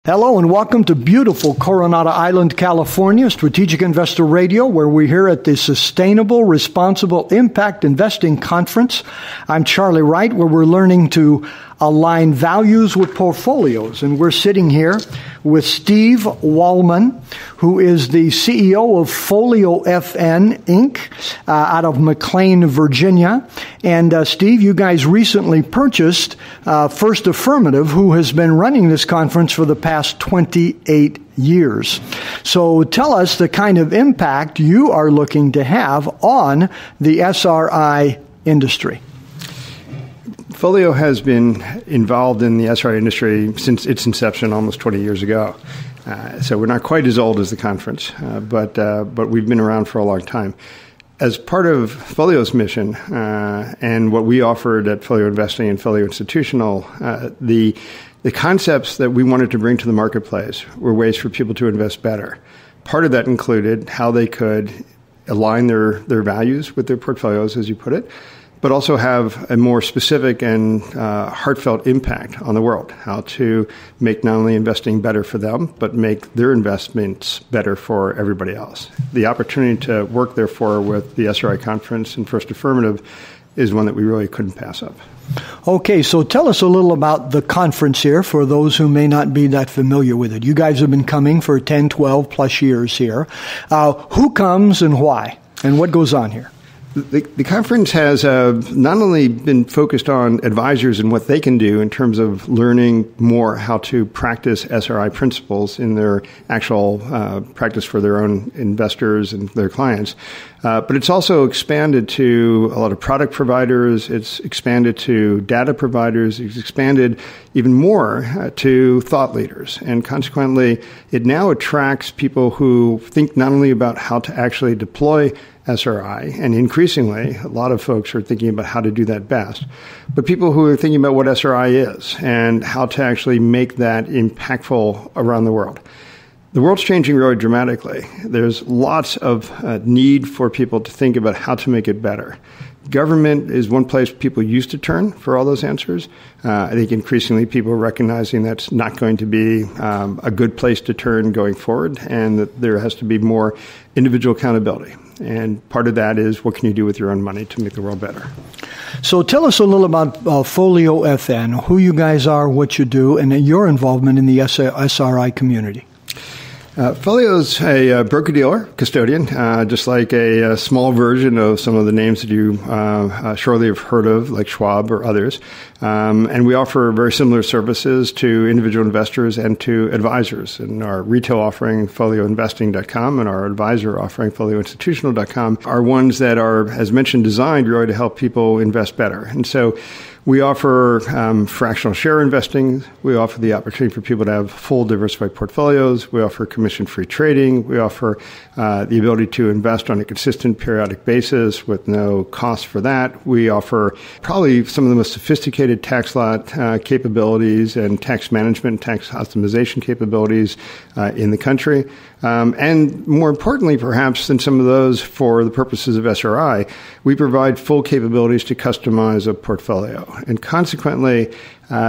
Hello and welcome to beautiful Coronado Island, California, Strategic Investor Radio, where we're here at the Sustainable Responsible Impact Investing Conference. I'm Charlie Wright, where we're learning to align values with portfolios. And we're sitting here with Steve Wallman, who is the CEO of Foliofn Inc. Out of McLean, Virginia. And Steve, you guys recently purchased First Affirmative, who has been running this conference for the past 28 years. So tell us the kind of impact you are looking to have on the SRI industry. Folio has been involved in the SRI industry since its inception almost 20 years ago. So we're not quite as old as the conference, but we've been around for a long time. As part of Folio's mission and what we offered at Folio Investing and Folio Institutional, the concepts that we wanted to bring to the marketplace were ways for people to invest better. Part of that included how they could align their values with their portfolios, as you put it, but also have a more specific and heartfelt impact on the world, how to make not only investing better for them, but make their investments better for everybody else. The opportunity to work, therefore, with the SRI Conference and First Affirmative is one that we really couldn't pass up. Okay, so tell us a little about the conference here for those who may not be that familiar with it. You guys have been coming for 10, 12 plus years here. Who comes and why? And what goes on here? The conference has not only been focused on advisors and what they can do in terms of learning more how to practice SRI principles in their actual practice for their own investors and their clients, but it's also expanded to a lot of product providers. It's expanded to data providers. It's expanded even more to thought leaders. And consequently, it now attracts people who think not only about how to actually deploy SRI, and increasingly, a lot of folks are thinking about how to do that best, but people who are thinking about what SRI is and how to actually make that impactful around the world. The world's changing really dramatically. There's lots of need for people to think about how to make it better. Government is one place people used to turn for all those answers. I think increasingly people are recognizing that's not going to be a good place to turn going forward, and that there has to be more individual accountability. And part of that is what can you do with your own money to make the world better. So tell us a little about Foliofn, who you guys are, what you do, and your involvement in the SRI community. Folio's a broker dealer, custodian, just like a small version of some of the names that you surely have heard of, like Schwab or others. And we offer very similar services to individual investors and to advisors. And our retail offering, folioinvesting.com, and our advisor offering, folioinstitutional.com, are ones that are, as mentioned, designed really to help people invest better. And so we offer fractional share investing. We offer the opportunity for people to have full diversified portfolios. We offer commission-free trading. We offer the ability to invest on a consistent periodic basis with no cost for that. We offer probably some of the most sophisticated tax lot capabilities and tax management, tax optimization capabilities in the country. And more importantly, perhaps, than some of those for the purposes of SRI, we provide full capabilities to customize a portfolio. And consequently,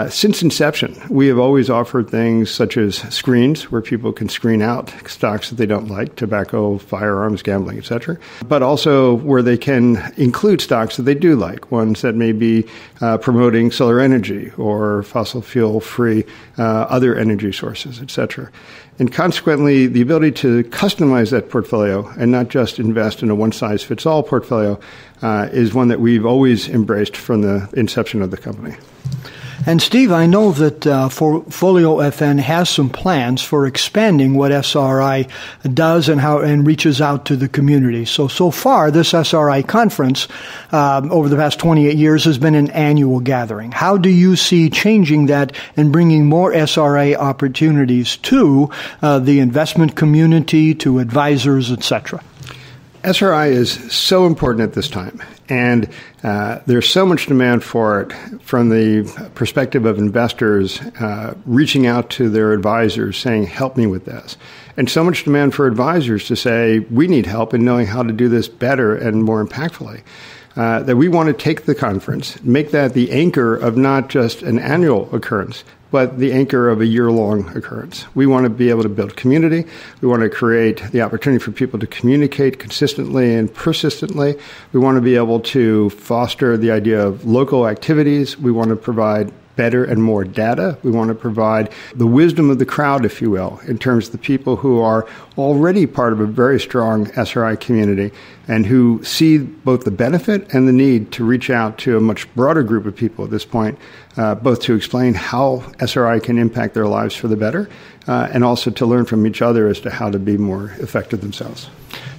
since inception, we have always offered things such as screens, where people can screen out stocks that they don't like, tobacco, firearms, gambling, etc., but also where they can include stocks that they do like, ones that may be promoting solar energy or fossil fuel-free other energy sources, etc. And consequently, the ability to customize that portfolio and not just invest in a one-size-fits-all portfolio is one that we've always embraced from the inception of the company. And Steve, I know that Foliofn has some plans for expanding what SRI does and reaches out to the community. So far, this SRI conference over the past 28 years has been an annual gathering. How do you see changing that and bringing more SRI opportunities to the investment community, to advisors, etc.? SRI is so important at this time, and there's so much demand for it from the perspective of investors reaching out to their advisors saying, help me with this. And so much demand for advisors to say, we need help in knowing how to do this better and more impactfully. That we want to take the conference, make that the anchor of not just an annual occurrence, but the anchor of a year-long occurrence. We want to be able to build community. We want to create the opportunity for people to communicate consistently and persistently. We want to be able to foster the idea of local activities. We want to provide better and more data. We want to provide the wisdom of the crowd, if you will, in terms of the people who are already part of a very strong SRI community and who see both the benefit and the need to reach out to a much broader group of people at this point, both to explain how SRI can impact their lives for the better and also to learn from each other as to how to be more effective themselves.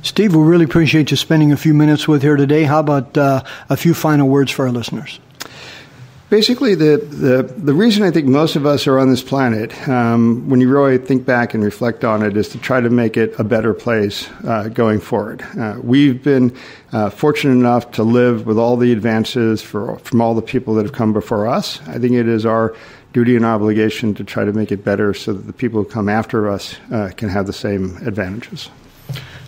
Steve, we really appreciate you spending a few minutes with here today. How about a few final words for our listeners? Basically, the reason I think most of us are on this planet, when you really think back and reflect on it, is to try to make it a better place going forward. We've been fortunate enough to live with all the advances from all the people that have come before us. I think it is our duty and obligation to try to make it better so that the people who come after us can have the same advantages.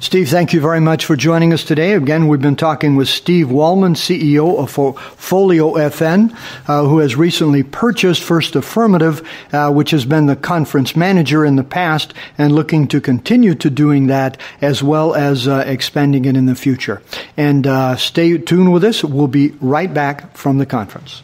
Steve, thank you very much for joining us today. Again, we've been talking with Steve Wallman, CEO of Foliofn, who has recently purchased First Affirmative, which has been the conference manager in the past and looking to continue to doing that as well as expanding it in the future. And stay tuned with us. We'll be right back from the conference.